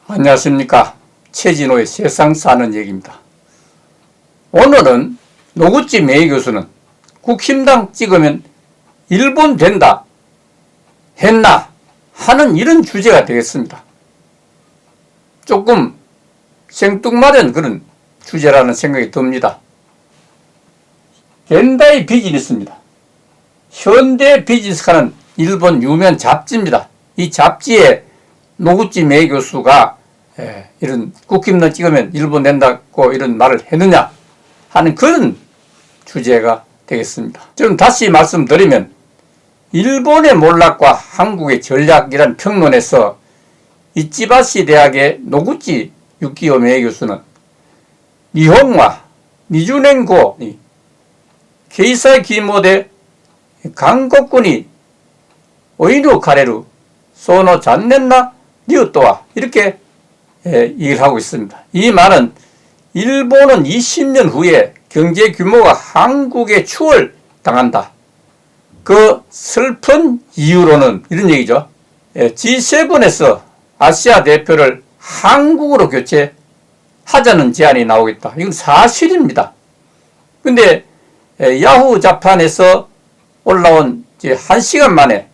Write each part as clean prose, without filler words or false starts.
안녕하십니까. 최진호의 세상 사는 얘기입니다. 오늘은 노구찌 메이 교수는 국힘당 찍으면 일본 된다 했나 하는 이런 주제가 되겠습니다. 조금 생뚱맞은 그런 주제라는 생각이 듭니다. 겐다이 비즈니스입니다. 현대 비즈니스하는 일본 유명 잡지입니다. 이 잡지에 노구찌 메이 교수가 이런 국힘당 찍으면 일본 된다고 이런 말을 했느냐 하는 그런 주제가 되겠습니다. 지금 다시 말씀드리면 일본의 몰락과 한국의 전략이라는 평론에서 이치바시 대학의 노구찌 유키오 메이 교수는 니혼과 니주넨고 케이사이 기모데 한국군이 오이루 카레루 소노 잔넨나 리우토와 이렇게 얘기를 하고 있습니다. 이 말은 일본은 20년 후에 경제 규모가 한국에 추월당한다. 그 슬픈 이유로는 이런 얘기죠. G7에서 아시아 대표를 한국으로 교체하자는 제안이 나오겠다. 이건 사실입니다. 근데 야후 자판에서 올라온 1시간 만에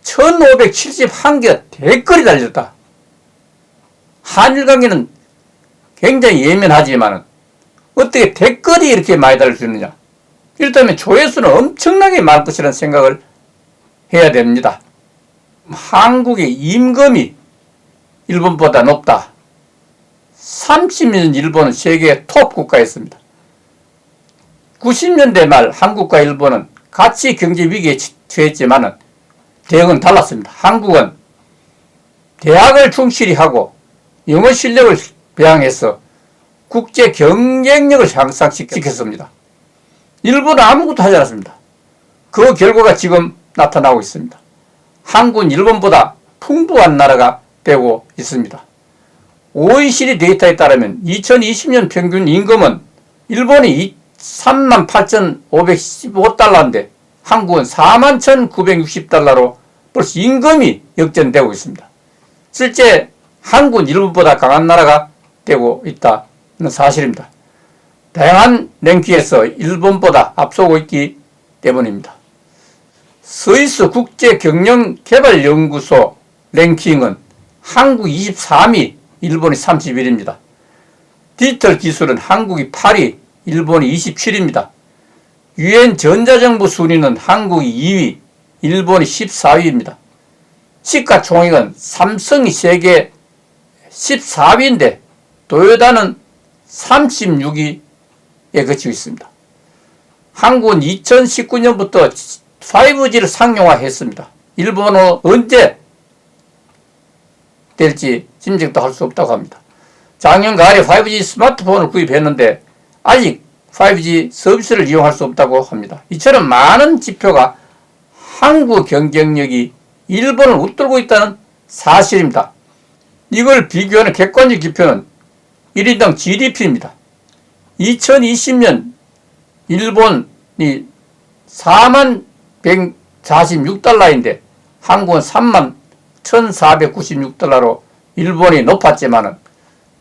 1571개 댓글이 달렸다. 한일 관계는 굉장히 예민하지만 어떻게 댓글이 이렇게 많이 달릴 수 있느냐. 이렇다면 조회수는 엄청나게 많을 것이라는 생각을 해야 됩니다. 한국의 임금이 일본보다 높다. 30년 일본은 세계 톱 국가였습니다. 90년대 말 한국과 일본은 같이 경제 위기에 처했지만 대응은 달랐습니다. 한국은 대학을 충실히 하고 영어 실력을 배양해서 국제 경쟁력을 향상시켰습니다. 일본은 아무것도 하지 않았습니다. 그 결과가 지금 나타나고 있습니다. 한국은 일본보다 풍부한 나라가 되고 있습니다. OECD 데이터에 따르면 2020년 평균 임금은 일본이 38,515달러인데 한국은 41,960달러로 벌써 임금이 역전되고 있습니다. 실제 한국은 일본보다 강한 나라가 되고 있다는 사실입니다. 다양한 랭킹에서 일본보다 앞서고 있기 때문입니다. 스위스 국제경영개발연구소 랭킹은 한국 23위, 일본이 31위입니다. 디지털 기술은 한국이 8위, 일본이 27위입니다. 유엔 전자정부 순위는 한국이 2위, 일본이 14위입니다. 시가총액은 삼성이 세계 14위인데 도요타는 36위에 그치고 있습니다. 한국은 2019년부터 5G를 상용화했습니다. 일본은 언제 될지 짐작도 할 수 없다고 합니다. 작년 가을에 5G 스마트폰을 구입했는데 아직 5G 서비스를 이용할 수 없다고 합니다. 이처럼 많은 지표가 한국 경쟁력이 일본을 웃돌고 있다는 사실입니다. 이걸 비교하는 객관적 지표는 1인당 GDP입니다. 2020년 일본이 41,146달러인데 한국은 31,496달러로 일본이 높았지만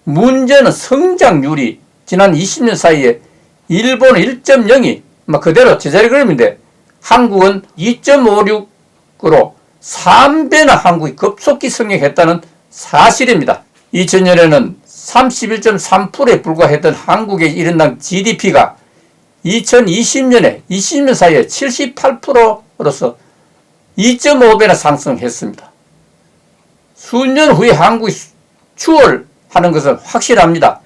문제는 성장률이 지난 20년 사이에 일본은 1.0이 그대로 제자리 걸음인데 한국은 2.56으로 3배나 한국이 급속히 성장했다는 사실입니다. 2000년에는 31.3%에 불과했던 한국의 1인당 GDP가 2020년에 20년 사이에 78%로서 2.5배나 상승했습니다. 수년 후에 한국이 추월하는 것은 확실합니다.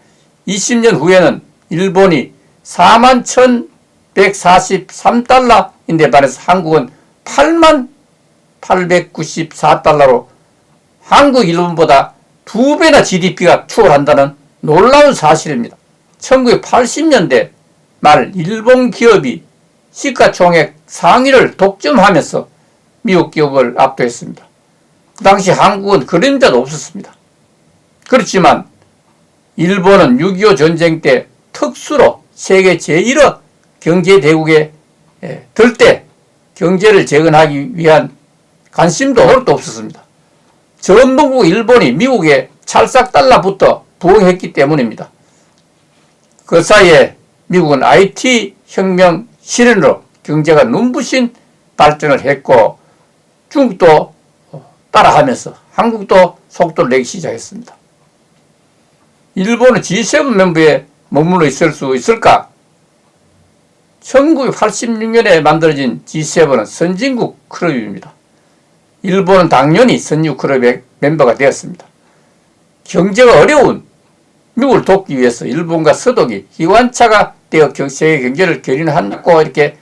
20년 후에는 일본이 41,143달러인데 반해서 한국은 88,894달러로 한국, 일본보다 2배나 GDP가 추월한다는 놀라운 사실입니다. 1980년대 말 일본 기업이 시가총액 상위를 독점하면서 미국 기업을 압도했습니다. 그 당시 한국은 그림자도 없었습니다. 그렇지만 일본은 6.25 전쟁 때 특수로 세계 제1호 경제대국에 들 때 경제를 재건하기 위한 관심도 노력도 없었습니다. 전범국 일본이 미국에 찰싹 달라붙어 부흥했기 때문입니다. 그 사이에 미국은 IT 혁명 실현으로 경제가 눈부신 발전을 했고 중국도 따라하면서 한국도 속도를 내기 시작했습니다. 일본은 G7 멤버에 머물러 있을 수 있을까? 1986년에 만들어진 G7은 선진국 클럽입니다. 일본은 당연히 선진국 클럽의 멤버가 되었습니다. 경제가 어려운 미국을 돕기 위해서 일본과 서독이 기관차가 되어 세계 경제를 견인하고 이렇게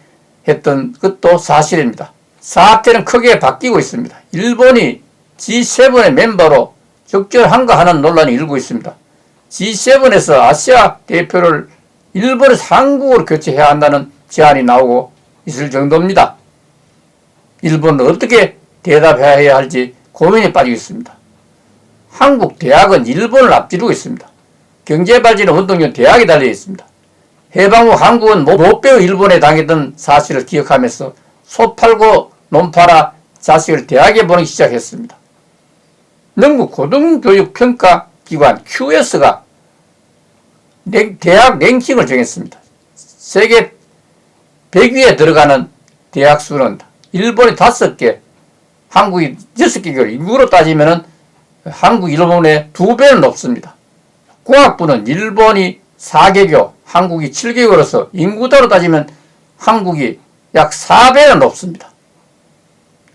했던 것도 사실입니다. 사태는 크게 바뀌고 있습니다. 일본이 G7의 멤버로 적절한가 하는 논란이 일고 있습니다. G7에서 아시아 대표를 일본에서 한국으로 교체해야 한다는 제안이 나오고 있을 정도입니다. 일본은 어떻게 대답해야 할지 고민에 빠지고 있습니다. 한국 대학은 일본을 앞지르고 있습니다. 경제발전의 원동력은 대학에 달려 있습니다. 해방 후 한국은 못 배워 일본에 당했던 사실을 기억하면서 소 팔고 논 팔아 자식을 대학에 보내기 시작했습니다. 영국 고등교육평가기관 QS가 대학 랭킹을 정했습니다. 세계 100위에 들어가는 대학 수는 일본이 5개, 한국이 6개고 인구로 따지면 한국, 일본의 2배는 높습니다. 공학부는 일본이 4개교, 한국이 7개교로서 인구대로 따지면 한국이 약 4배는 높습니다.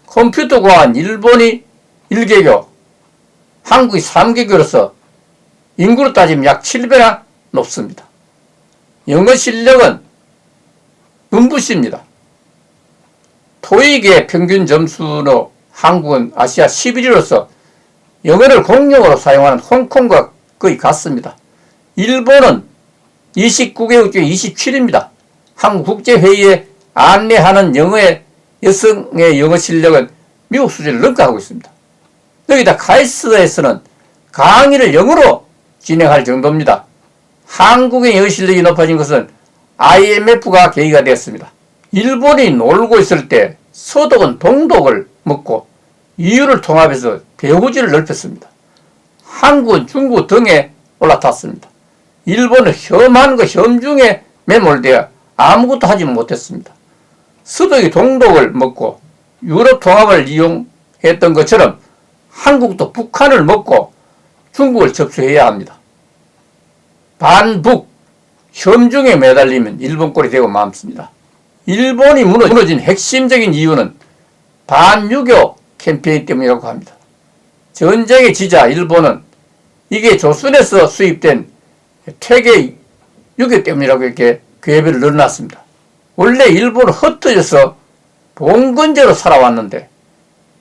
컴퓨터공학은 일본이 1개교, 한국이 3개교로서 인구로 따지면 약 7배나 높습니다. 영어 실력은 눈부십니다. 토익의 평균 점수로 한국은 아시아 11위로서 영어를 공용어로 사용하는 홍콩과 거의 같습니다. 일본은 29개국 중에 27위입니다. 한국 국제회의에 안내하는 여성의 영어 실력은 미국 수준을 능가하고 있습니다. 여기다 카이스트에서는 강의를 영어로 진행할 정도입니다. 한국의 영어 실력이 높아진 것은 IMF가 계기가 되었습니다. 일본이 놀고 있을 때 서독은 동독을 먹고 이유를 통합해서 배후지를 넓혔습니다. 한국은 중국 등에 올라탔습니다. 일본은 혐한과 혐중에 매몰되어 아무것도 하지 못했습니다. 서독이 동독을 먹고 유럽 통합을 이용했던 것처럼 한국도 북한을 먹고 중국을 접수해야 합니다. 반북, 혐중에 매달리면 일본 꼴이 되고 맙습니다. 일본이 무너진 핵심적인 이유는 반유교 캠페인 때문이라고 합니다. 전쟁의 지자 일본은 이게 조선에서 수입된 퇴계 유교 때문이라고 이렇게 괴배를 넣어놨습니다. 원래 일본은 흩어져서 봉건제로 살아왔는데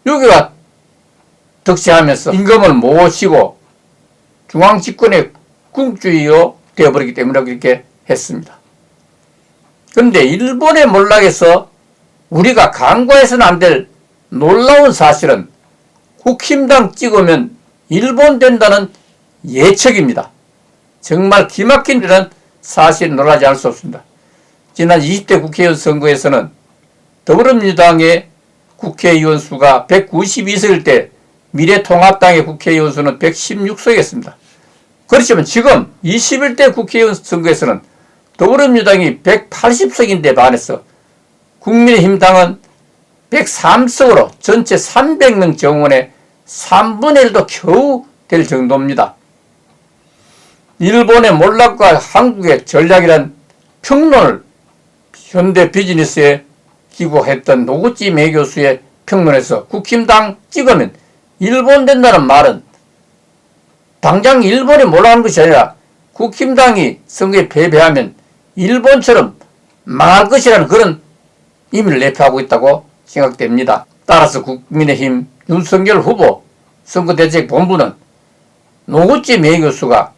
유교가 득세하면서 임금을 모시고 중앙 집권의 궁주의로 되어버리기 때문에 이렇게 했습니다. 그런데 일본의 몰락에서 우리가 간과해서는 안 될 놀라운 사실은 국힘당 찍으면 일본 된다는 예측입니다. 정말 기막힌 일은 사실 놀라지 않을 수 없습니다. 지난 20대 국회의원 선거에서는 더불어민주당의 국회의원 수가 192석일 때 미래통합당의 국회의원 수는 116석이었습니다. 그렇지만 지금 21대 국회의원 선거에서는 더불어민주당이 180석인데 반해서 국민의힘당은 103석으로 전체 300명 정원의 3분의 1도 겨우 될 정도입니다. 일본의 몰락과 한국의 전략이란 평론을 현대 비즈니스에 기고했던 노구치 매 교수의 평론에서 국힘당 찍으면 일본 된다는 말은 당장 일본이 몰락하는 것이 아니라 국힘당이 선거에 패배하면 일본처럼 망할 것이라는 그런 의미를 내포하고 있다고 생각됩니다. 따라서 국민의힘 윤석열 후보 선거대책본부는 노구치 매 교수가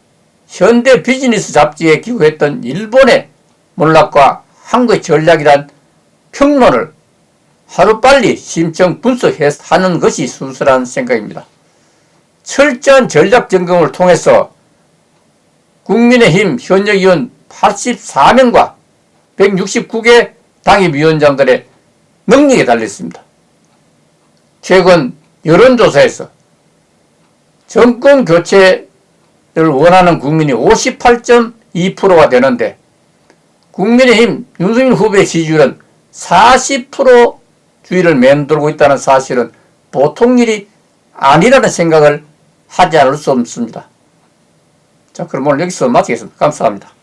현대 비즈니스 잡지에 기고했던 일본의 몰락과 한국의 전략이란 평론을 하루빨리 심층 분석하는 것이 순수한 생각입니다. 철저한 전략 점검을 통해서 국민의힘 현역 의원 84명과 169개 당협위원장들의 능력에 달렸습니다. 최근 여론조사에서 정권 교체를 원하는 국민이 58.2%가 되는데 국민의힘 윤석열 후보의 지지율은 40% 주의를 맴돌고 있다는 사실은 보통 일이 아니라는 생각을 하지 않을 수 없습니다. 자, 그럼 오늘 여기서 마치겠습니다. 감사합니다.